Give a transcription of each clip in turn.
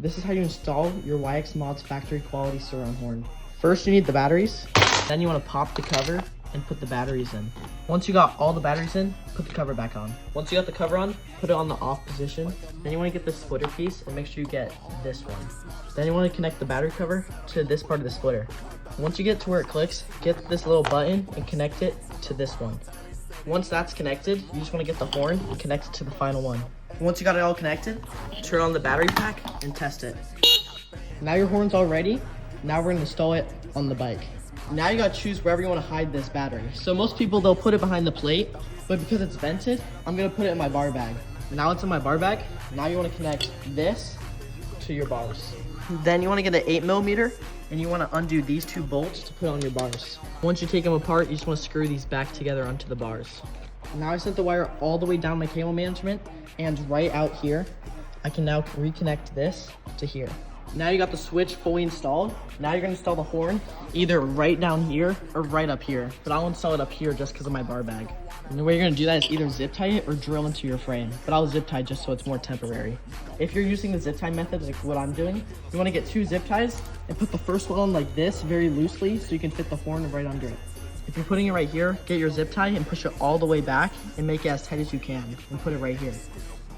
This is how you install your YX Mods factory quality Surron horn. First you need the batteries, then you want to pop the cover and put the batteries in. Once you got all the batteries in, put the cover back on. Once you got the cover on, put it on the off position. Then you want to get the splitter piece and make sure you get this one. Then you want to connect the battery cover to this part of the splitter. Once you get to where it clicks, get this little button and connect it to this one. Once that's connected, you just want to get the horn and connect it to the final one. Once you got it all connected, turn on the battery pack and test it. Now your horn's all ready. Now we're going to install it on the bike. Now you got to choose wherever you want to hide this battery. So most people, they'll put it behind the plate, but because it's vented, I'm going to put it in my bar bag. Now it's in my bar bag. Now you want to connect this to your bars. Then you want to get an 8mm and you want to undo these two bolts to put on your bars. Once you take them apart, you just want to screw these back together onto the bars. Now I sent the wire all the way down my cable management, and right out here, I can now reconnect this to here. Now you got the switch fully installed. Now you're gonna install the horn either right down here or right up here. But I'll install it up here just because of my bar bag. And the way you're gonna do that is either zip tie it or drill into your frame. But I'll zip tie just so it's more temporary. If you're using the zip tie method like what I'm doing, you wanna get 2 zip ties and put the first one on like this very loosely so you can fit the horn right under it. If you're putting it right here, get your zip tie and push it all the way back and make it as tight as you can and put it right here.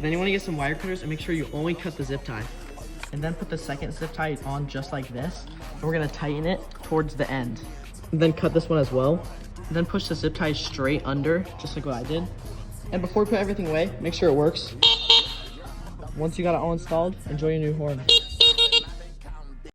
Then you wanna get some wire cutters and make sure you only cut the zip tie. And then put the second zip tie on just like this. And we're gonna tighten it towards the end. And then cut this one as well. And then push the zip tie straight under, just like what I did. And before we put everything away, make sure it works. Once you got it all installed, enjoy your new horn.